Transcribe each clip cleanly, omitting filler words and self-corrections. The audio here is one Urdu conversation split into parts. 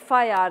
FIR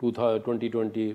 2020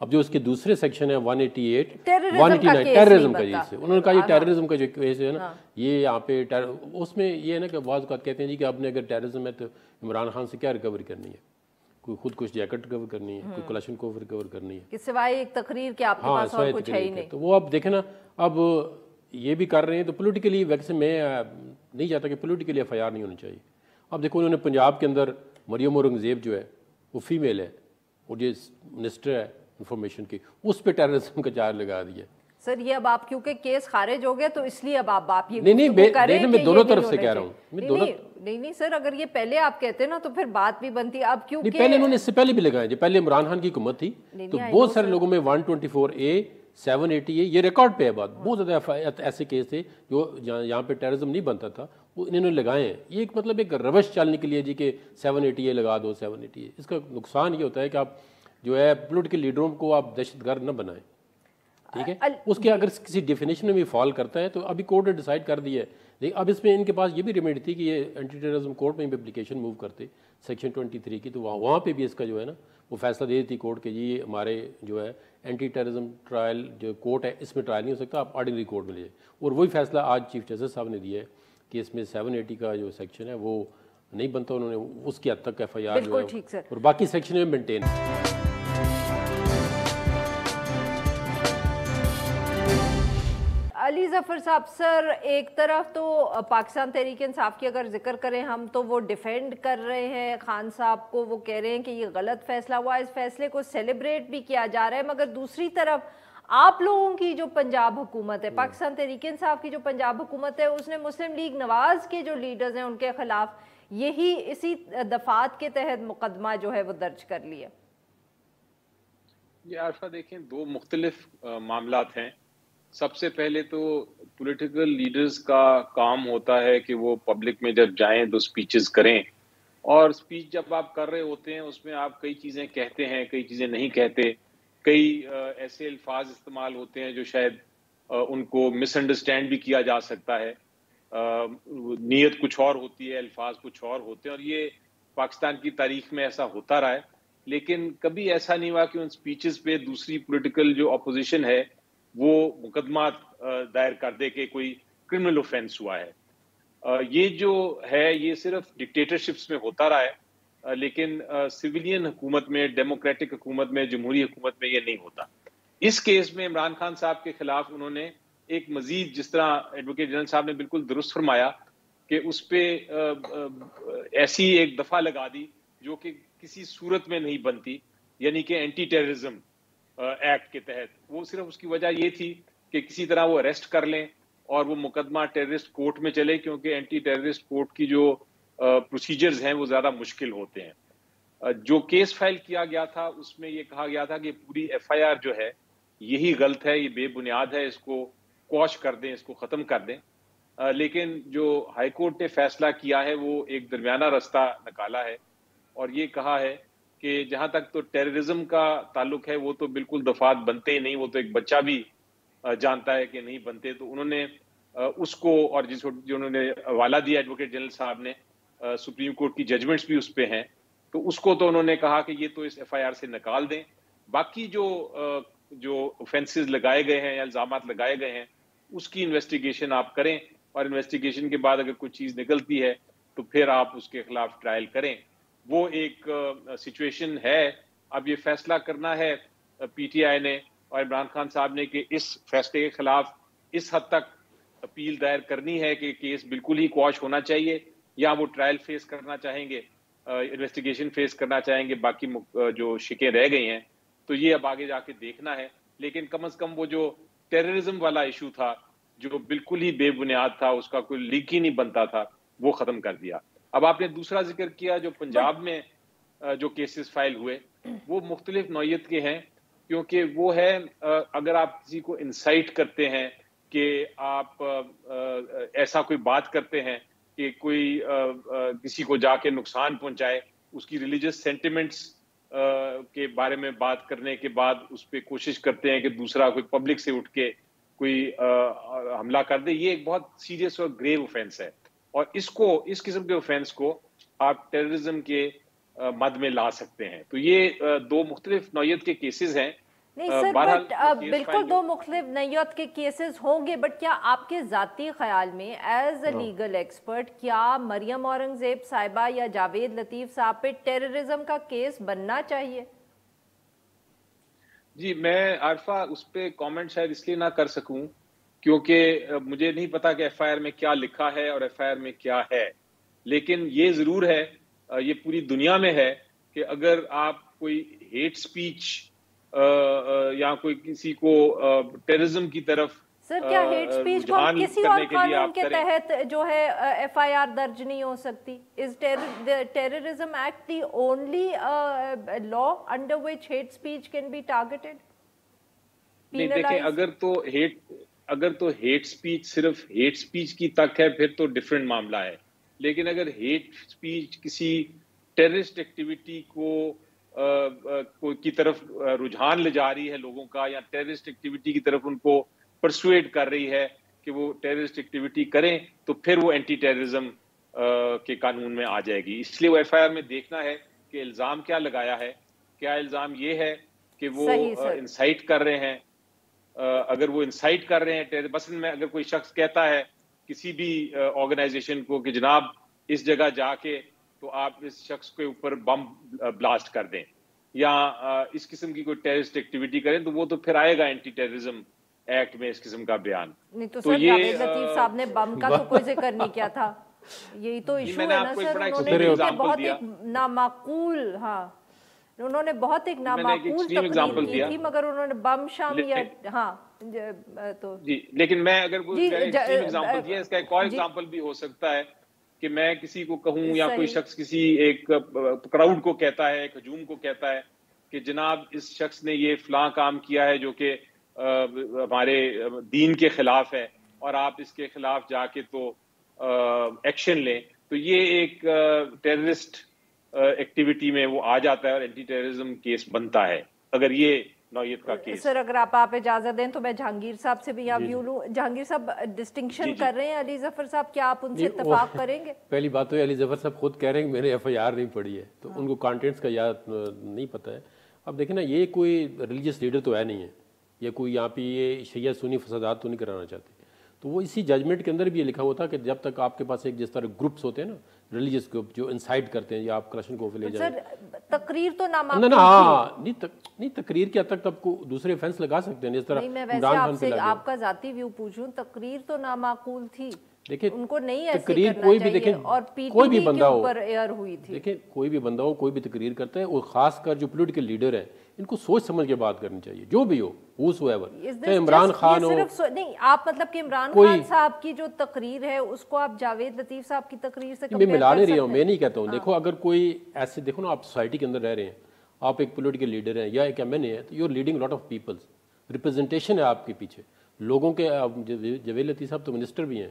اب جو اس کے دوسرے سیکشن ہے 188 189 ٹیررزم کا، جیسے انہوں نے کہا یہ ٹیررزم کا جو کیس ہے نا یہ یہاں پہ اس میں یہ ہے نا کہ بعض اوقات کہتے ہیں جی کہ آپ نے اگر ٹیررزم ہے تو عمران خان سے کیا ریکوری کرنی ہے، کوئی خود کچھ جیکٹ ریکور کرنی ہے، کوئی کلاشن کوف ریکور کرنی ہے، کہ سوائے ایک تقریر کے آپ کے پاس اور کچھ ہے ہی نہیں. تو وہ اب دیکھیں نا اب یہ بھی کر رہے ہیں تو پولیٹیکلی ویسے میں نہیں چاہتا کہ پولیٹیکلی ایف آئی آر نہیں ہونی چاہیے. اب دیکھو انہوں نے پنجاب کے اندر مریم اورنگزیب جو ہے وہ فیمیل ہے اور جو منسٹر ہے انفارمیشن کی اس پہ ٹیررزم کا چارج لگا دیا. سر یہ اب آپ کیونکہ کیس خارج ہو گیا تو اس لیے اب آپ یہ نہیں میں دونوں طرف سے کہہ رہا ہوں. نہیں سر اگر یہ پہلے آپ کہتے نا تو پھر بات بھی بنتی. اب کیونکہ پہلے انہوں نے اس سے پہلے بھی لگائے جب پہلے عمران خان کی حکومت تھی تو بہت سارے لوگوں میں 124A 780 یہ ریکارڈ پہ ہے بات، بہت زیادہ ایسے کیس تھے جو یہاں پہ ٹیررزم نہیں بنتا تھا وہ انہوں نے لگائے ہیں. یہ ایک مطلب ایک روش چلنے کے لیے جی کہ 780A لگا دو 780A. اس کا نقصان یہ ہوتا ہے کہ آپ جو ہے پولیٹیکل لیڈروں کو آپ دہشت گرد نہ بنائیں، ٹھیک ہے. اس کے اگر کسی ڈیفینیشن میں بھی فال کرتا ہے تو ابھی کورٹ نے ڈیسائیڈ کر دیا ہے. لیکن اب اس میں ان کے پاس یہ بھی ریمیڈی تھی کہ یہ اینٹی ٹیررزم کورٹ میں بھی اپلیکیشن موو کرتے سیکشن 23 کی، تو وہاں پہ بھی اس کا جو ہے نا وہ فیصلہ دے دیتی کورٹ کہ جی ہمارے جو ہے اینٹی ٹیررزم ٹرائل جو کورٹ ہے اس میں ٹرائل نہیں ہو سکتا، آپ آرڈینری کورٹ میں لے جائیں. اور وہی فیصلہ آج چیف جسٹس صاحب نے دیا ہے کہ اس میں 780 کا جو سیکشن ہے وہ نہیں بنتا. انہوں نے اس کی حد تک ایف آئی آر جو ہے اور باقی سیکشن میں مینٹین. علی ظفر صاحب سر ایک طرف تو پاکستان تحریک انصاف کی اگر ذکر کریں ہم تو وہ ڈیفینڈ کر رہے ہیں خان صاحب کو، وہ کہہ رہے ہیں کہ یہ غلط فیصلہ ہوا، اس فیصلے کو سیلیبریٹ بھی کیا جا رہا ہے. مگر دوسری طرف آپ لوگوں کی جو پنجاب حکومت ہے، پاکستان تحریک انصاف کی جو پنجاب حکومت ہے، اس نے مسلم لیگ نواز کے جو لیڈرز ہیں ان کے خلاف یہی اسی دفعات کے تحت مقدمہ جو ہے وہ درج کر لیا. یہ عارفہ دیکھیں دو مختلف معاملات ہیں. سب سے پہلے تو پولیٹیکل لیڈرز کا کام ہوتا ہے کہ وہ پبلک میں جب جائیں تو سپیچز کریں، اور سپیچ جب آپ کر رہے ہوتے ہیں اس میں آپ کئی چیزیں کہتے ہیں، کئی چیزیں نہیں کہتے، کئی ایسے الفاظ استعمال ہوتے ہیں جو شاید ان کو مس انڈرسٹینڈ بھی کیا جا سکتا ہے. نیت کچھ اور ہوتی ہے، الفاظ کچھ اور ہوتے ہیں، اور یہ پاکستان کی تاریخ میں ایسا ہوتا رہا ہے. لیکن کبھی ایسا نہیں ہوا کہ ان سپیچز پہ دوسری پولیٹیکل جو اپوزیشن ہے وہ مقدمات دائر کر دے کہ کوئی کرمنل اوفینس ہوا ہے. یہ جو ہے یہ صرف ڈکٹیٹرشپس میں ہوتا رہا ہے، لیکن سویلین حکومت میں، ڈیموکریٹک حکومت میں، جمہوری حکومت میں یہ نہیں ہوتا. اس کیس میں عمران خان صاحب کے خلاف انہوں نے ایک مزید، جس طرح ایڈوکیٹ جنرل صاحب نے بالکل درست فرمایا کہ اس پہ ایسی ایک دفعہ لگا دی جو کہ کسی صورت میں نہیں بنتی، یعنی کہ اینٹی ٹیررزم ایکٹ کے تحت. وہ صرف اس کی وجہ یہ تھی کہ کسی طرح وہ اریسٹ کر لیں اور وہ مقدمہ ٹیررسٹ کورٹ میں چلے، کیونکہ اینٹی ٹیررسٹ کورٹ کی جو پروسیجرز ہیں وہ زیادہ مشکل ہوتے ہیں. جو کیس فائل کیا گیا تھا اس میں یہ کہا گیا تھا کہ پوری ایف آئی آر جو ہے یہی غلط ہے، یہ بے بنیاد ہے، اس کو کوش کر دیں، اس کو ختم کر دیں. لیکن جو ہائی کورٹ نے فیصلہ کیا ہے وہ ایک درمیانہ رستہ نکالا ہے اور یہ کہا ہے کہ جہاں تک تو ٹیررزم کا تعلق ہے وہ تو بالکل دفعات بنتے ہی نہیں، وہ تو ایک بچہ بھی جانتا ہے کہ نہیں بنتے. تو انہوں نے اس کو، اور جو انہوں نے حوالہ دیا ایڈوکیٹ جنرل صاحب نے، سپریم کورٹ کی ججمنٹس بھی اس پہ ہیں، تو اس کو تو انہوں نے کہا کہ یہ تو اس ایف آئی آر سے نکال دیں. باقی جو اوفینسز لگائے گئے ہیں یا الزامات لگائے گئے ہیں اس کی انویسٹیگیشن آپ کریں، اور انویسٹیگیشن کے بعد اگر کوئی چیز نکلتی ہے تو پھر آپ اس کے خلاف ٹرائل کریں. وہ ایک سچویشن ہے. اب یہ فیصلہ کرنا ہے پی ٹی آئی نے اور عمران خان صاحب نے کہ اس فیصلے کے خلاف اس حد تک اپیل دائر کرنی ہے کہ کیس بالکل ہی کوش ہونا چاہیے، یا وہ ٹرائل فیس کرنا چاہیں گے، انویسٹیگیشن فیس کرنا چاہیں گے، باقی جو شکیں رہ گئی ہیں. تو یہ اب آگے جا کے دیکھنا ہے. لیکن کم از کم وہ جو ٹیررزم والا ایشو تھا جو بالکل ہی بے بنیاد تھا، اس کا کوئی لیک ہی نہیں بنتا تھا، وہ ختم کر دیا. اب آپ نے دوسرا ذکر کیا جو پنجاب میں جو کیسز فائل ہوئے وہ مختلف نوعیت کے ہیں، کیونکہ وہ ہے اگر آپ کسی کو انسائٹ کرتے ہیں کہ آپ ایسا کوئی بات کرتے ہیں کہ کوئی کسی کو جا کے نقصان پہنچائے، اس کی ریلیجس سینٹیمنٹس کے بارے میں بات کرنے کے بعد اس پہ کوشش کرتے ہیں کہ دوسرا کوئی پبلک سے اٹھ کے کوئی حملہ کر دے، یہ ایک بہت سیریس اور گریو اوفینس ہے. اور اس قسم کے اوفینس کو آپ ٹیررزم کے مد میں لا سکتے ہیں. تو یہ دو مختلف نوعیت کے کیسز ہیں. نہیں سر، بٹ بالکل دو مختلف نوعیت کے کیسز ہوں گے، بٹ کیا آپ کے ذاتی خیال میں ایز اے لیگل ایکسپرٹ کیا مریم اورنگزیب صاحبہ یا جاوید لطیف صاحب پہ ٹیررزم کا کیس بننا چاہیے؟ جی میں عارفہ اس پہ کامنٹ شاید اس لیے نہ کر سکوں کیونکہ مجھے نہیں پتا کہ ایف آئی آر میں کیا لکھا ہے اور ایف آئی آر میں کیا ہے، لیکن یہ ضرور ہے، یہ پوری دنیا میں ہے کہ اگر آپ کوئی ہیٹ سپیچ یا کوئی کسی کو ٹیررزم کی طرف سر کیا ہیٹ سپیچ کو کسی اور قانون کے تحت جو ہے ایف آئی آر درج نہیں ہو سکتی؟ Is terrorism act the only law under which hate speech can be targeted? نہیں دیکھیں، اگر تو ہیٹ سپیچ صرف ہیٹ سپیچ کی تک ہے پھر تو ڈیفرنٹ معاملہ ہے، لیکن اگر ہیٹ سپیچ کسی ٹیررسٹ ایکٹیویٹی کی طرف رجحان لے جا رہی ہے لوگوں کا، یا ٹیررسٹ ایکٹیویٹی کی طرف ان کو پرسویٹ کر رہی ہے کہ وہ ٹیررسٹ ایکٹیویٹی کریں، تو پھر وہ اینٹی ٹیررزم کے قانون میں آ جائے گی۔ اس لیے وہ ایف آئی آر میں دیکھنا ہے کہ الزام کیا لگایا ہے، کیا الزام یہ ہے کہ وہ انسائٹ کر رہے ہیں، اگر وہ انسائٹ کر رہے ہیں مثلا میں اگر کوئی شخص کہتا ہے کسی بھی آرگنائزیشن کو کہ جناب اس جگہ جا کے تو آپ اس شخص کے اوپر بم بلاسٹ کر دیں، یا اس قسم کی کوئی ٹیررسٹ ایکٹیویٹی کریں، تو وہ تو پھر آئے گا اینٹی ٹیررزم ایکٹ میں اس قسم کا بیان۔ نہیں تو سر جاوید لطیف صاحب نے بم کا تو کوئی ذکر نہیں کیا تھا، یہی تو ایشو ہے نا سر۔ انہوں نے بہت ایک نامعقول، ہاں انہوں نے بہت ایک نامعقول تقریر کی تھی، مگر انہوں نے بم شام یا ہاں تو جی، لیکن میں اگر کوئی ایگزامپل دیا، اس کا ایک اور ایگزامپل بھی ہو سکتا ہے کہ میں کسی کو کہوں یا کوئی شخص کسی ایک کراؤڈ کو کہتا ہے، ایک ہجوم کو کہتا ہے کہ جناب اس شخص نے یہ فلاں کام کیا ہے جو کہ ہمارے دین کے خلاف ہے، اور آپ اس کے خلاف جا کے تو ایکشن لیں، تو یہ ایک ٹیررسٹ ایکٹیویٹی میں وہ آ جاتا ہے اور اینٹی ٹیررزم کیس بنتا ہے اگر یہ نوعیت کا کیس۔ سر اگر آپ اجازت دیں تو میں جہانگیر صاحب سے بھی ویو لوں۔ جہانگیر صاحب ڈسٹنکشن کر رہے ہیں علی ظفر صاحب، کیا آپ ان سے اتفاق کریں گے؟ پہلی بات تو علی ظفر صاحب خود کہہ رہے ہیں کہ میں نے ایف آئی آر نہیں پڑھی ہے، تو ان کو کانٹینٹس کا یاد نہیں پتہ ہے۔ اب دیکھیں نا، یہ کوئی ریلیجس لیڈر تو ہے نہیں ہے، یا کوئی یہاں پہ یہ شیعہ سنی فسادات تو نہیں کرانا چاہتے، تو وہ اسی ججمنٹ کے اندر بھی یہ لکھا ہوا تھا کہ جب تک آپ کے پاس ایک جس طرح گروپس ہوتے ہیں نا، ریلیجس گروپ جو انسائٹ کرتے ہیں یا آپ کرپشن کو لے جائیں، تقریر تو نامعقول تھی۔ ہاں نہیں، تقریر کے حد تک تب کو دوسرے افینس لگا سکتے ہیں، جس طرح میں ویسے آپ سے آپ کا ذاتی ویو پوچھوں، تقریر تو نامعقول تھی، دیکھیں ان کو نہیں ایسے تقریر کرنا کوئی بھی، چاہیے، دیکھیں اور پی کوئی ٹی بھی وی بندہ کے ہو، اوپر ایئر ہوئی تھی۔ دیکھیں کوئی بھی بندہ ہو، کوئی بھی تقریر کرتا ہے، اور خاص کر جو پولیٹیکل لیڈر ہیں ان کو سوچ سمجھ کے بات کرنی چاہیے، جو بھی ہو چاہے عمران خان ہو۔ نہیں آپ مطلب کہ عمران خان صاحب کی جو تقریر ہے اس کو آپ جاوید لطیف صاحب کی تقریر سے میں ملا نہیں رہا ہوں، میں نہیں کہتا ہوں۔ دیکھو اگر کوئی ایسے، دیکھو نا، آپ سوسائٹی کے اندر رہ رہے ہیں، آپ ایک پولیٹیکل لیڈر ہیں یا ایک ایم این اے ہے، تو you are leading lot of peoples, representation ہے آپ کے پیچھے لوگوں کے۔ جاوید لطیف صاحب تو منسٹر بھی ہیں،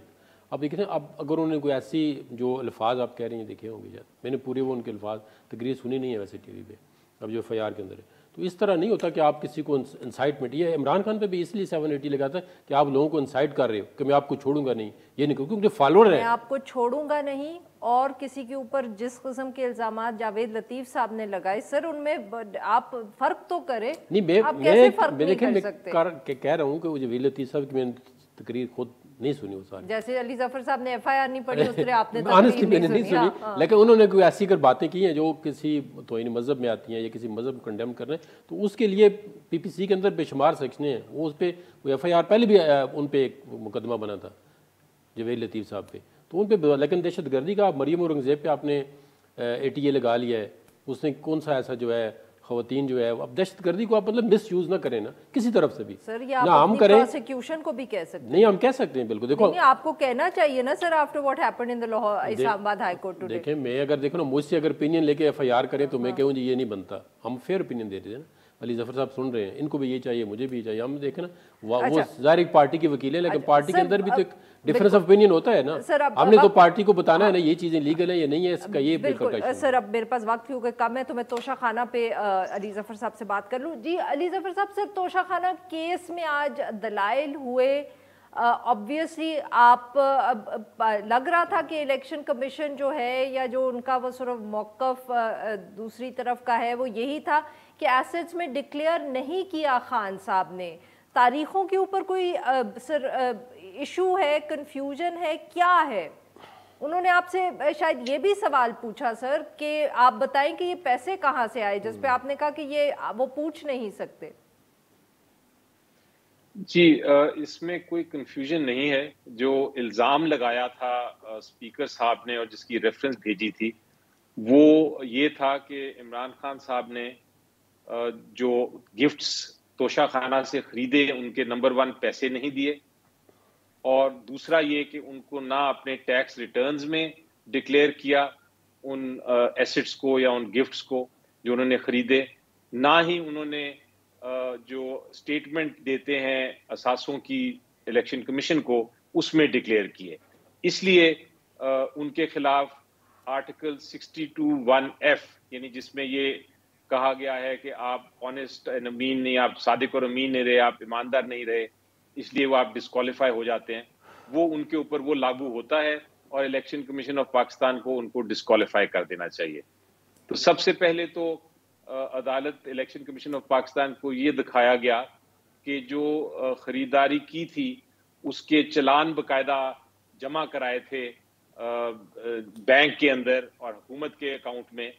اب دیکھیں اب اگر انہوں نے کوئی ایسی جو الفاظ آپ کہہ رہی ہیں دیکھے ہوں گے، میں نے پورے وہ ان کے الفاظ تقریر سنی نہیں ہے ویسے ٹی وی پہ، اب جو ایف آئی آر کے اندر ہے، تو اس طرح نہیں ہوتا کہ آپ کسی کو انسائٹمنٹ، یہ عمران خان پہ بھی اس لیے 780 لگاتا ہے کہ آپ لوگوں کو انسائٹ کر رہے ہو کہ میں آپ کو چھوڑوں گا نہیں، یہ نہیں کیونکہ فالوور ہیں، میں آپ کو چھوڑوں گا نہیں۔ اور کسی کے اوپر جس قسم کے الزامات جاوید لطیف صاحب نے لگائے، سر ان میں آپ فرق تو کریں، آپ کیسے فرق نہیں کر سکتے؟ میں کہہ رہا ہوں کہ جاوید لطیف صاحب کی میں تقریر خود نہیں سنی، وہ ساری جیسے علی ظفر صاحب نے ایف آئی آر نہیں پڑھی، اس طرح آپ نے میں نے نہیں سنی، لیکن انہوں نے کوئی ایسی کر باتیں کی ہیں جو کسی توہین مذہب میں آتی ہیں یا کسی مذہب کو کنڈیم کر رہے ہیں، تو اس کے لیے پی پی سی کے اندر بے شمار سیکشنیں ہیں، وہ اس پہ ایف آئی آر پہلے بھی ان پہ ایک مقدمہ بنا تھا جاوید لطیف صاحب پہ، تو ان پہ، لیکن دہشت گردی کا مریم اورنگزیب پہ آپ نے اے ٹی اے لگا لیا ہے، اس نے کون سا ایسا جو ہے خواتین جو ہے، اب دہشت گردی کو آپ مطلب مس یوز نہ کریں نا کسی طرف سے بھی، سر یہ آپ اپنی پروسیکیوشن کو بھی کہہ سکتے ہیں۔ نہیں ہم کہہ سکتے ہیں بالکل، دیکھو آپ کو کہنا چاہیے نا سر، آفٹر واٹ ہیپنڈ ان دی لاہور اسلام آباد ہائی کورٹ ٹوڈے۔ دیکھیں میں اگر دیکھو نا، مجھ سے اگر اوپینین لے کے ایف آئی آر کریں تو میں کہوں جی یہ نہیں بنتا، ہم فیئر اوپینین دے رہے ہیں نا، علی ظفر صاحب سن رہے ہیں، ان کو بھی یہ چاہیے، مجھے بھی یہ چاہیے، ہم دیکھیں نا وہ ظاہر ایک پارٹی کے وکیل ہیں، لیکن پارٹی کے اندر بھی تو ایک ڈفرینس آف اوپینین ہوتا ہے نا، ہم نے تو پارٹی کو بتانا ہے نا یہ چیزیں لیگل ہیں یا نہیں ہے، اس کا یہ بالکل۔ سر اب میرے پاس وقت کیونکہ کم ہے تو میں توشہ خانہ پہ علی ظفر صاحب سے بات کر لوں۔ جی علی ظفر صاحب، سر توشہ خانہ کیس میں آج دلائل ہوئے، obviously آپ لگ رہا تھا کہ الیکشن کمیشن جو ہے یا جو ان کا وہ صرف موقف دوسری طرف کا ہے وہ یہی تھا کہ ایسٹس میں ڈکلیئر نہیں کیا خان صاحب نے. تاریخوں کے اوپر کوئی سر ایشو ہے, کنفیوژن ہے, کیا ہے؟ انہوں نے آپ سے شاید یہ بھی سوال پوچھا سر کہ آپ بتائیں کہ یہ پیسے کہاں سے آئے, جس پہ آپ نے کہا کہ یہ وہ پوچھ نہیں سکتے. جی, اس میں کوئی کنفیوژن نہیں ہے. جو الزام لگایا تھا اسپیکر صاحب نے اور جس کی ریفرنس بھیجی تھی وہ یہ تھا کہ عمران خان صاحب نے جو گفٹس توشہ خانہ سے خریدے ان کے نمبر 1 پیسے نہیں دیے, اور دوسرا یہ کہ ان کو نہ اپنے ٹیکس ریٹرنز میں ڈکلیئر کیا ان ایسٹس کو یا ان گفٹس کو جو انہوں نے خریدے, نہ ہی انہوں نے جو اسٹیٹمنٹ دیتے ہیں اثاثوں کی الیکشن کمیشن کو اس میں ڈکلیئر کیے. اس لیے ان کے خلاف آرٹیکل 62(1)F یعنی جس میں یہ کہا گیا ہے کہ آپ آنیسٹ اینڈ امین نہیں, آپ صادق اور امین نہیں رہے, آپ ایماندار نہیں رہے, اس لیے وہ آپ ڈسکوالیفائی ہو جاتے ہیں, وہ ان کے اوپر وہ لاگو ہوتا ہے اور الیکشن کمیشن آف پاکستان کو ان کو ڈسکوالیفائی کر دینا چاہیے. تو سب سے پہلے تو عدالت الیکشن کمیشن آف پاکستان کو یہ دکھایا گیا کہ جو خریداری کی تھی اس کے چلان باقاعدہ جمع کرائے تھے بینک کے اندر اور حکومت کے اکاؤنٹ میں,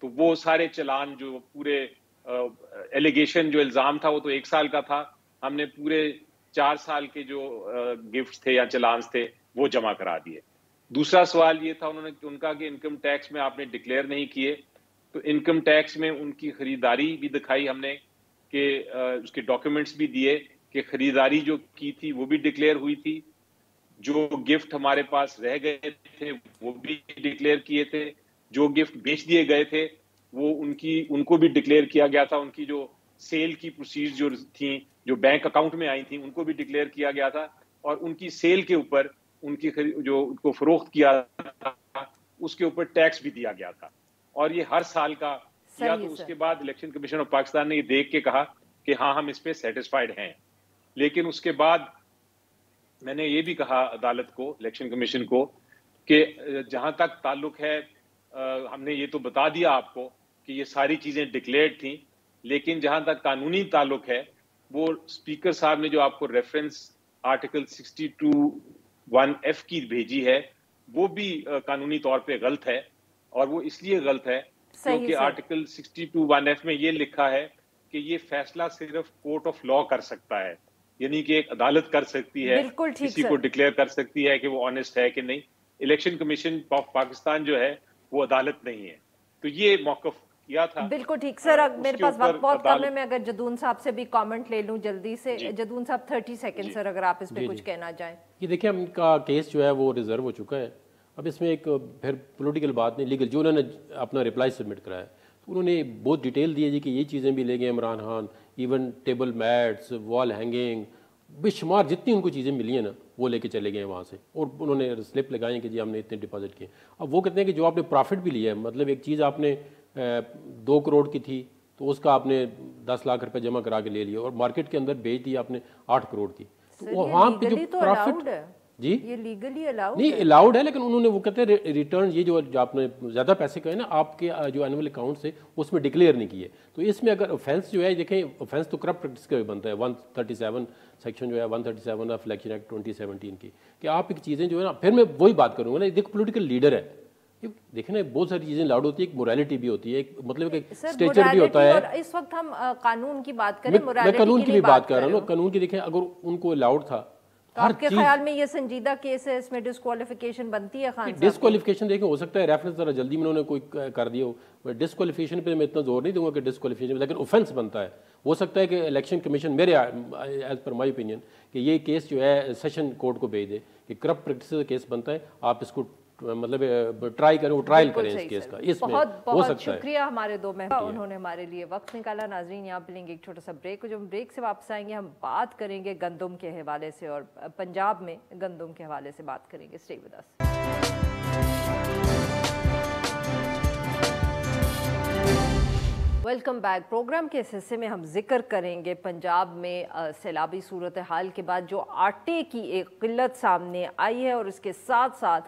تو وہ سارے چلان جو پورے ایلیگیشن جو الزام تھا وہ تو 1 سال کا تھا, ہم نے پورے 4 سال کے جو گفٹس تھے یا چلانس تھے وہ جمع کرا دیے. دوسرا سوال یہ تھا ان کا کہ انکم ٹیکس میں آپ نے ڈکلیئر نہیں کیے, تو انکم ٹیکس میں ان کی خریداری بھی دکھائی ہم نے کہ اس کے ڈاکیومنٹس بھی دیے کہ خریداری جو کی تھی وہ بھی ڈکلیئر ہوئی تھی, جو گفٹ ہمارے پاس رہ گئے تھے وہ بھی ڈکلیئر کیے تھے, جو گفٹ بیچ دیے گئے تھے وہ ان کو بھی ڈکلیئر کیا گیا تھا, ان کی جو سیل کی پروسیز جو تھیں جو بینک اکاؤنٹ میں آئی تھیں ان کو بھی ڈکلیئر کیا گیا تھا, اور ان کی سیل کے اوپر ان کی جو ان کو فروخت کیا تھا اس کے اوپر ٹیکس بھی دیا گیا تھا, اور یہ ہر سال کا کیا. تو اس کے بعد الیکشن کمیشن آف پاکستان نے یہ دیکھ کے کہا کہ ہاں ہم اس پہ سیٹسفائیڈ ہیں, لیکن اس کے بعد میں نے یہ بھی کہا عدالت کو, الیکشن کمیشن کو, کہ جہاں تک تعلق ہے ہم نے یہ تو بتا دیا آپ کو کہ یہ ساری چیزیں ڈکلیئرڈ تھیں, لیکن جہاں تک قانونی تعلق ہے وہ اسپیکر صاحب نے جو آپ کو ریفرنس آرٹیکل 62(1)F کی بھیجی ہے وہ بھی قانونی طور پہ غلط ہے, اور وہ اس لیے غلط ہے کیونکہ آرٹیکل 62(1)F میں یہ لکھا ہے کہ یہ فیصلہ صرف کورٹ آف لا کر سکتا ہے, یعنی کہ ایک عدالت کر سکتی ہے, کسی کو ڈکلیئر کر سکتی ہے کہ وہ آنیسٹ ہے کہ نہیں. الیکشن کمیشن آف پاکستان جو ہے وہ عدالت نہیں ہے, تو یہ موقف کیا تھا. بالکل ٹھیک سر, میرے پاس وقت بہت کم ہے, میں اگر جدون صاحب سے بھی کامنٹ لے لوں جلدی سے. جدون صاحب 30 سیکنڈ سر, اگر آپ اس پہ کچھ کہنا چاہیں. یہ دیکھیں ہم کا کیس جو ہے وہ ریزرو ہو چکا ہے, اب اس میں ایک پھر پولیٹیکل بات نہیں, لیگل جو انہوں نے اپنا رپلائی سبمٹ کرایا تو انہوں نے بہت ڈیٹیل دی ہے جی کہ یہ چیزیں بھی لے گئے Imran Khan, even table mats, wall hanging, بے شمار جتنی ان کو چیزیں ملی ہیں نا وہ لے کے چلے گئے وہاں سے, اور انہوں نے سلپ لگائیں کہ جی ہم نے اتنے ڈپازٹ کیے. اب وہ کہتے ہیں کہ جو آپ نے پرافٹ بھی لیا ہے, مطلب ایک چیز آپ نے 2 کروڑ کی تھی تو اس کا آپ نے 10 لاکھ روپے جمع کرا کے لے لیا, اور مارکیٹ کے اندر بیچ دی آپ نے 8 کروڑ کی, تو وہاں پہ جو پرافٹ جی یہ لیگلی الاؤڈ نہیں الاؤڈ ہے, لیکن انہوں نے وہ کہتے ہیں ریٹرن یہ جو آپ نے زیادہ پیسے کہے نا آپ کے جو اینول اکاؤنٹ سے اس میں ڈکلیئر نہیں کیے. تو اس میں اگر اوفینس جو ہے دیکھیں اوفینس تو کرپٹ پریکٹس کا بھی بنتا ہے 137 سیکشن جو ہے 137 آف الیکشن ایکٹ 2017 کی, کہ آپ ایک چیزیں جو ہے نا, پھر میں وہی بات کروں گا نا, دیکھو پولیٹیکل لیڈر ہے, دیکھیں نا بہت ساری چیزیں لاؤڈ ہوتی ہے, ایک موریلٹی بھی ہوتی ہے, ایک مطلب ایک اسٹیچر بھی ہوتا ہے. اس وقت ہم قانون کی بات کریں, میں قانون کی بھی بات کر رہا ہوں, قانون کی دیکھیں اگر ان کو لاؤڈ تھا. آپ کے خیال میں یہ سنجیدہ کیس ہے, اس میں ڈسکوالیفیکیشن بنتی ہے خان صاحب؟ ڈسکوالیفیکیشن دیکھیں ہو سکتا ہے ریفرنس ذرا جلدی میں انہوں نے کوئی کر دیا ہو, ڈسکوالیفیکیشن پہ میں اتنا زور نہیں دوں گا کہ ڈسکوالیفیکیشن, لیکن اوفینس بنتا ہے. ہو سکتا ہے کہ الیکشن کمیشن میرے ایز پر مائی اوپینین کہ یہ کیس جو ہے سیشن کورٹ کو بھیج دے کہ کرپٹ پریکٹس کا کیس بنتا ہے, آپ اس کو مطلب ٹرائی کریں, وہ ٹرائل کریں اس کیس کا. اس میں بہت بہت شکریہ ہمارے 2 مہمان, انہوں نے ہمارے لیے وقت نکالا. ناظرین یہاں پہ لیں گے ایک چھوٹا سا بریک, جب ہم بریک سے واپس آئیں گے ہم بات کریں گے گندم کے حوالے سے, اور پنجاب میں گندم کے حوالے سے بات کریں گے. Stay with us. Welcome back. Programme کے اس حصے میں ہم ذکر کریں گے پنجاب میں سیلابی صورتحال کے بعد جو آٹے کی ایک قلت سامنے آئی ہے, اور اس کے ساتھ ساتھ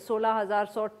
16,100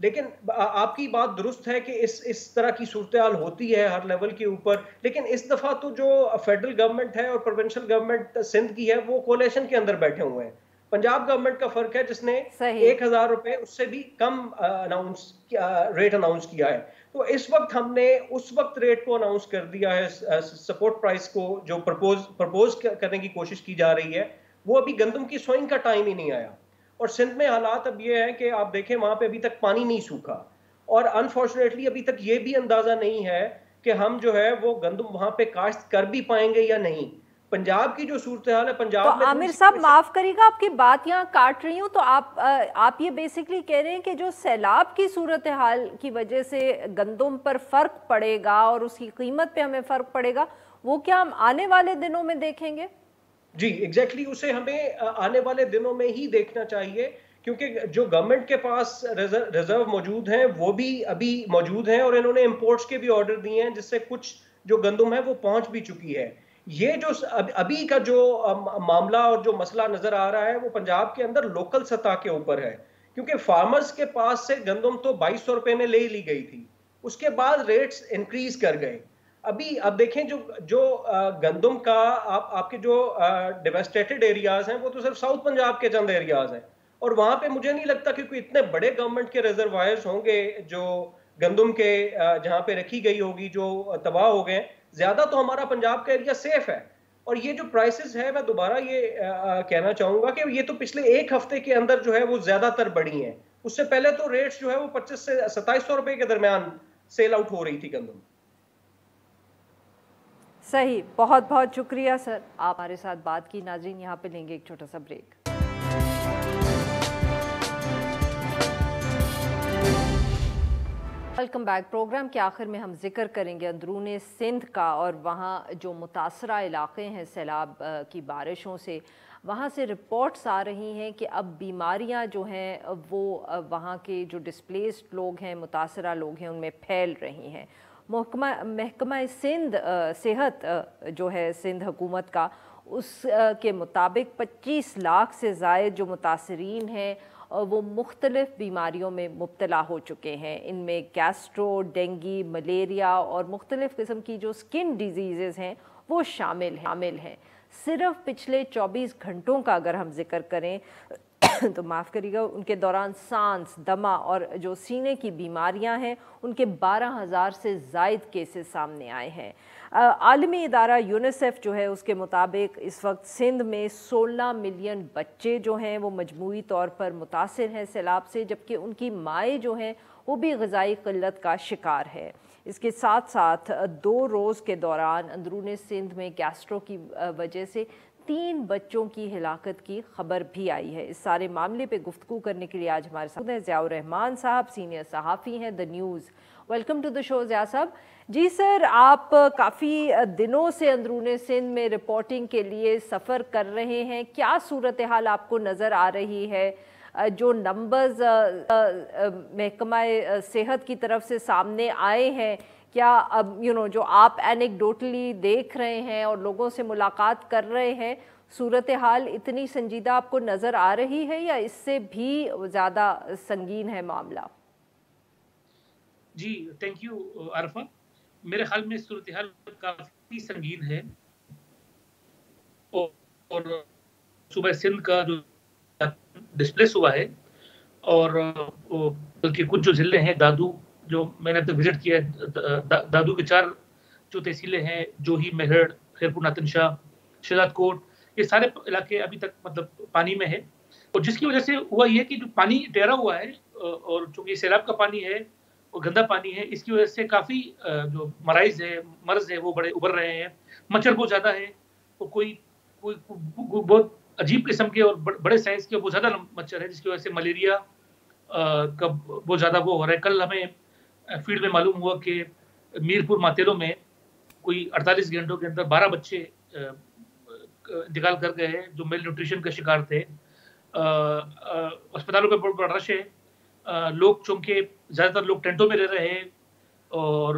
لیکن آپ کی بات درست ہے کہ اس طرح کی صورتحال ہوتی ہے ہر لیول کے اوپر، لیکن اس دفعہ تو جو فیڈرل گورنمنٹ ہے اور پروونشل گورنمنٹ سندھ کی ہے وہ کولیشن کے اندر بیٹھے ہوئے ہیں. پنجاب گورنمنٹ کا فرق ہے جس نے 1000 روپے اس سے بھی کم ریٹ اناؤنس کیا ہے. تو اس وقت ہم نے اس وقت ریٹ کو اناؤنس کر دیا ہے، سپورٹ پرائس کو جو پرپوز کرنے کی کوشش کی جا رہی ہے، وہ ابھی گندم کی سوئنگ کا ٹائم ہی نہیں آیا. اور سندھ میں حالات اب یہ ہے کہ آپ دیکھیں وہاں پہ ابھی تک پانی نہیں سوکھا، اور انفارچونیٹلی ابھی تک یہ بھی اندازہ نہیں ہے کہ ہم جو ہے وہ گندم وہاں پہ کاشت کر بھی پائیں گے یا نہیں. پنجاب کی جو صورتحال ہے پنجاب میں، عامر صاحب معاف کریے گا آپ کی بات یہاں کاٹ رہی ہوں، تو آپ یہ بیسکلی کہہ رہے ہیں کہ جو سیلاب کی صورتحال کی وجہ سے گندم پر فرق پڑے گا اور اس کی قیمت پہ ہمیں فرق پڑے گا، وہ کیا ہم آنے والے دنوں میں دیکھیں گے؟ جی ایگزیکٹلی، اسے ہمیں آنے والے دنوں میں ہی دیکھنا چاہیے، کیونکہ جو گورنمنٹ کے پاس ریزرو موجود ہیں وہ بھی ابھی موجود ہیں، اور انہوں نے امپورٹس کے بھی آرڈر دیے ہیں جس سے کچھ جو گندم ہے وہ پہنچ بھی چکی ہے. یہ جو ابھی کا جو معاملہ اور جو مسئلہ نظر آ رہا ہے وہ پنجاب کے اندر لوکل سطح کے اوپر ہے، کیونکہ فارمرز کے پاس سے گندم تو 2200 روپے میں لے لی گئی تھی، اس کے بعد ریٹس انکریز کر گئے. ابھی اب دیکھیں جو گندم کا آپ کے جو ڈیویسٹیٹڈ ایریاز ہیں وہ تو صرف ساؤتھ پنجاب کے چند ایریاز ہیں، اور وہاں پہ مجھے نہیں لگتا کہ کوئی اتنے بڑے گورنمنٹ کے ریزروائرز ہوں گے جو گندم کے جہاں پہ رکھی گئی ہوگی جو تباہ ہو گئے. زیادہ تو ہمارا پنجاب کا ایریا سیف ہے. اور یہ جو پرائسز ہے میں دوبارہ یہ کہنا چاہوں گا کہ یہ تو پچھلے ایک ہفتے کے اندر جو ہے وہ زیادہ تر بڑھی ہیں. اس سے پہلے تو ریٹس جو ہے وہ 25 سے 2700 روپے کے درمیان سیل آؤٹ ہو رہی تھی گندم. صحیح، بہت بہت شکریہ سر، آپ ہمارے ساتھ بات کی. ناظرین یہاں پہ لیں گے ایک چھوٹا سا بریک. Welcome back. پروگرام کے آخر میں ہم ذکر کریں گے اندرون سندھ کا، اور وہاں جو متاثرہ علاقے ہیں سیلاب کی بارشوں سے، وہاں سے رپورٹس آ رہی ہیں کہ اب بیماریاں جو ہیں وہ وہاں کے جو ڈسپلیسڈ لوگ ہیں، متاثرہ لوگ ہیں، ان میں پھیل رہی ہیں. محکمہ سندھ صحت جو ہے سندھ حکومت کا، اس کے مطابق 25 لاکھ سے زائد جو متاثرین ہیں وہ مختلف بیماریوں میں مبتلا ہو چکے ہیں. ان میں گیسٹرو، ڈینگی، ملیریا اور مختلف قسم کی جو سکن ڈیزیزز ہیں وہ شامل ہیں. صرف پچھلے 24 گھنٹوں کا اگر ہم ذکر کریں تو معاف کریے گا، ان کے دوران سانس، دمہ اور جو سینے کی بیماریاں ہیں ان کے 12,000 سے زائد کیسز سامنے آئے ہیں. عالمی ادارہ یونیسیف جو ہے اس کے مطابق اس وقت سندھ میں 16 ملین بچے جو ہیں وہ مجموعی طور پر متاثر ہیں سیلاب سے، جبکہ ان کی مائیں جو ہیں وہ بھی غذائی قلت کا شکار ہے. اس کے ساتھ ساتھ 2 روز کے دوران اندرون سندھ میں گیسٹرو کی وجہ سے 3 بچوں کی ہلاکت کی خبر بھی آئی ہے. اس سارے معاملے پہ گفتگو کرنے کے لیے آج ہمارے ساتھ ہیں ضیاء الرحمان صاحب، سینئر صحافی ہیں the news. Welcome to the show Zia صاحب. جی سر، آپ کافی دنوں سے اندرون سندھ میں رپورٹنگ کے لیے سفر کر رہے ہیں، کیا صورتحال آپ کو نظر آ رہی ہے؟ جو نمبرز محکمہ صحت کی طرف سے سامنے آئے ہیں، کیا اب جو آپ اینیکڈوٹلی دیکھ رہے ہیں اور لوگوں سے ملاقات کر رہے ہیں، صورتحال اتنی سنجیدہ آپ کو نظر آ رہی ہے یا اس سے بھی زیادہ سنگین ہے معاملہ؟ جی تھینک یو عرفہ. میرے خیال میں صورتحال کافی سنگین ہے، اور صوبہ سندھ کا جو ڈسپلیس ہوا ہے، اور بلکہ کچھ جو ضلع ہیں، دادو جو میں نے اب تک وزٹ کیا ہے، دادو کے 4 جو تحصیلیں ہیں، جوہی، میہر، خیرپور، ناتن شاہ، شہزاد کوٹ، یہ سارے علاقے ابھی تک مطلب پانی میں ہے. اور جس کی وجہ سے ہوا یہ کہ جو پانی ٹھہرا ہوا ہے، اور چونکہ سیلاب کا پانی ہے اور گندا پانی ہے، اس کی وجہ سے کافی جو مرض ہے وہ بڑے ابھر رہے ہیں. مچھر بہت زیادہ ہے، اور کوئی بہت عجیب قسم کے اور بڑے سائز کے بہت زیادہ مچھر ہے، جس کی وجہ سے ملیریا کا بہت زیادہ وہ ہو رہا ہے. کل ہمیں فیلڈ میں معلوم ہوا کہ میرپور ماتیلو میں کوئی 48 گھنٹوں کے اندر 12 بچے انتقال کر گئے ہیں جو میل نیوٹریشن کا شکار تھے. اسپتالوں پہ بہت بڑا رش ہے. لوگ چونکہ زیادہ تر لوگ ٹینٹوں میں رہ رہے ہیں، اور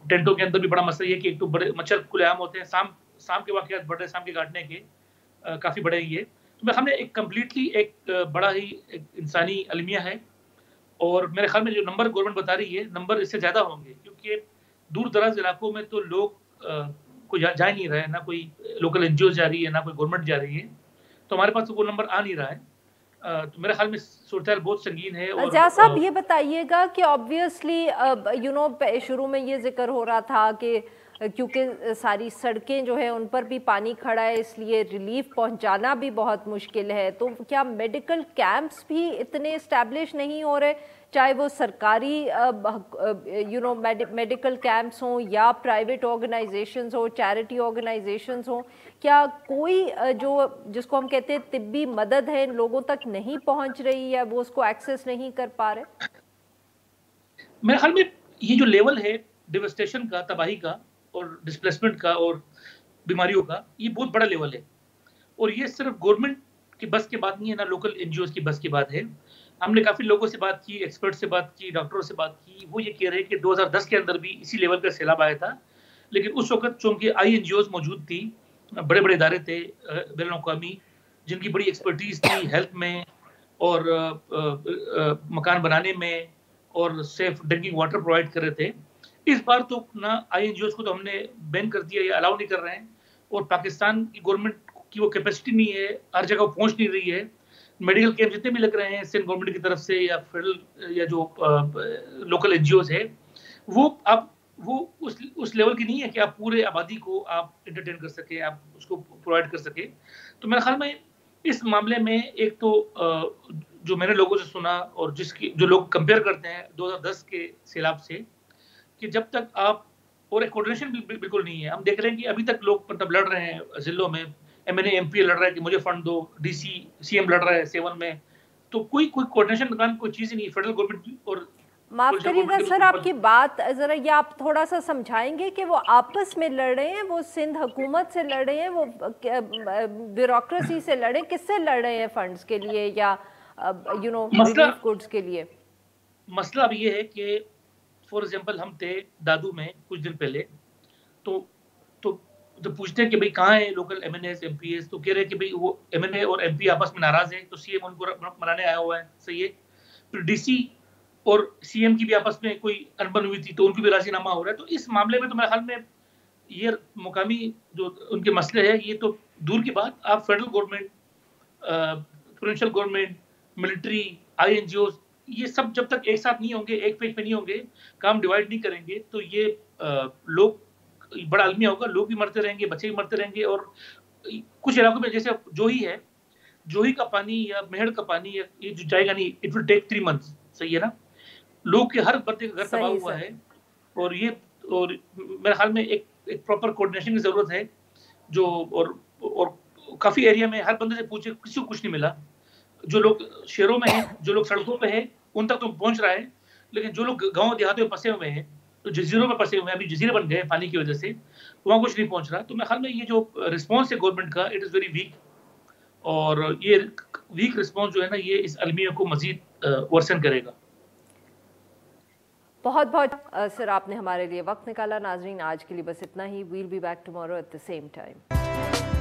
ٹینٹوں کے اندر بھی بڑا مسئلہ یہ کہ ایک تو بڑے مچھر کھلے عام ہوتے ہیں، شام کے واقعات بڑھ رہے، شام کے کاٹنے کے کافی بڑے یہ. تو میں ہم نے ایک کمپلیٹلی ایک بڑا ہی ایک انسانی المیہ ہے، اور میرے خیال میں جو نمبر گورنمنٹ بتا رہی ہے نمبر اس سے زیادہ ہوں گے، کیونکہ دور دراز علاقوں میں تو لوگ کوئی جا نہیں رہا ہے، نہ کوئی لوکل این جی اوز جا رہی ہے، نہ کوئی گورنمنٹ جا رہی ہے، تو ہمارے پاس وہ نمبر آ نہیں رہا ہے. تو میرے خیال میں صورتحال بہت سنگین ہے. اور جہاں صاحب یہ بتائیے گا کہ آبویسلی شروع میں یہ ذکر ہو رہا تھا کہ کیونکہ ساری سڑکیں جو ہیں ان پر بھی پانی کھڑا ہے، اس لیے ریلیف پہنچانا بھی بہت مشکل ہے، تو کیا میڈیکل کیمپس بھی اتنے اسٹیبلش نہیں ہو رہے، چاہے وہ سرکاری میڈیکل کیمپس ہوں یا پرائیویٹ آرگنائزیشنز ہوں، چیریٹی آرگنائزیشنز ہوں، کیا کوئی جس کو ہم کہتے ہیں طبی مدد ہے لوگوں تک نہیں پہنچ رہی ہے، وہ اس کو ایکسیس نہیں کر پا رہے؟ میرے خیال میں یہ جو لیول ہے ڈیوسٹیشن کا، تباہی کا اور ڈسپلیسمنٹ کا اور بیماریوں کا، یہ بہت بڑا لیول ہے، اور یہ صرف گورنمنٹ کی بس کی بات نہیں ہے، نہ لوکل این جی اوز کی بس کی بات ہے. ہم نے کافی لوگوں سے بات کی، ایکسپرٹ سے بات کی، ڈاکٹروں سے بات کی، وہ یہ کہہ رہے ہیں کہ 2010 کے اندر بھی اسی لیول کا سیلاب آیا تھا، لیکن اس وقت چونکہ آئی این جی اوز موجود تھی، بڑے بڑے ادارے تھے بین الاقوامی جن کی بڑی ایکسپرٹیز تھی ہیلتھ میں اور مکان بنانے میں اور سیف ڈرنکنگ واٹر پرووائڈ کر رہے تھے. اس بار تو نہ آئی این جی اوز کو تو ہم نے بین کر دیا یا الاؤ نہیں کر رہے ہیں، اور پاکستان کی گورنمنٹ کی وہ کیپیسٹی نہیں ہے، ہر جگہ پہنچ نہیں رہی ہے. میڈیکل کیمپ جتنے بھی لگ رہے ہیں سندھ گورنمنٹ کی طرف سے یا فیڈرل یا جو لوکل این جی اوز ہے، وہ اب وہ اس لیول کی نہیں ہے کہ آپ پورے آبادی کو آپ انٹرٹین کر سکیں، آپ اس کو پرووائڈ کر سکیں. تو میرے خیال میں اس معاملے میں ایک تو جو میں نے لوگوں سے سنا اور جو لوگ کمپیئر کرتے ہیں 2010 کے سیلاب سے، کہ جب تک آپ، اور ایک کوارڈینیشن بالکل نہیں ہے. ہم دیکھ رہے ہیں کہ ابھی تک لوگ مطلب لڑ رہے ہیں ضلعوں میں، M N A M P لڑ رہا ہے کہ مجھے فنڈ دو، ڈی سی ایم لڑ رہا ہے 7 میں، تو کوئی کوارڈینیشن نکال کوئی چیز ہی نہیں. فیڈرل گورنمنٹ اور معاف کریے گا سر، آپ کی بات ذرا یہ آپ تھوڑا سا سمجھائیں گے کہ وہ آپس میں لڑ رہے ہیں، وہ سندھ حکومت سے لڑ رہے ہیں، وہ بیوروکریسی سے لڑے، کس سے لڑ رہے ہیں فنڈز کے لیے یا ریلیف گڈز کے لیے؟ مسئلہ اب یہ ہے کہ فور ایگزامپل ہم تھے دادو میں کچھ دن پہلے، تو پوچھتے ہیں کہ بھئی کہاں ہیں local M N As M P As, تو کہہ رہے ہیں کہ بھئی وہ ایم این اے اور ایم پی آپس میں ناراض ہیں، تو سی ایم ان کو منانے آیا ہوا ہے. صحیح ہے. پھر ڈی سی اور سی ایم کی بھی آپس میں کوئی انبن ہوئی تھی، تو ان کی بھی راضی نامہ ہو رہا ہے. تو اس معاملے میں تو میرے خیال میں یہ مقامی جو ان کے مسئلے ہیں یہ تو دور کی بات، آپ federal government, provincial government, military, I N G Os, یہ سب جب تک ایک ساتھ نہیں ہوں گے، ایک پیج پہ نہیں ہوں گے، کام ڈیوائڈ نہیں کریں گے، تو یہ لوگ بڑا المیہ ہوگا، لوگ بھی مرتے رہیں گے، بچے بھی مرتے رہیں گے. اور کچھ علاقوں میں جیسے جوہی ہے، جوہی کا پانی یا مہڑ کا پانی یہ جو جائے گا نہیں، اٹ ول ٹیک 3 months. صحیح ہے نا؟ لوگ کے ہر بندے کا گھر تباہ ہوا ہے، اور میرے خیال میں ایک پراپر کوارڈینیشن کی ضرورت ہے. اور کافی ایریا میں ہر بندے سے پوچھے، کسی کو کچھ نہیں ملا. جو لوگ شہروں میں ہیں، جو لوگ سڑکوں پہ ہیں، ان تک تو پہنچ رہا ہے، لیکن جو لوگ گاؤں دیہاتوں میں پھنسے ہوئے ہیں، تو جزیروں میں پھنسے ہوئے ہیں، ابھی جزیرے بن گئے پانی کی وجہ سے، وہاں کچھ نہیں پہنچ رہا. تو میرے خیال میں یہ جو رسپانس ہے گورنمنٹ کا، اٹ از ویری ویک، اور یہ ویک رسپانس جو ہے نا، یہ اس المیہ کو مزید ورسن کرے گا. بہت بہت سر آپ نے ہمارے لیے وقت نکالا. ناظرین آج کے لیے بس اتنا ہی. We'll be back tomorrow at the same time.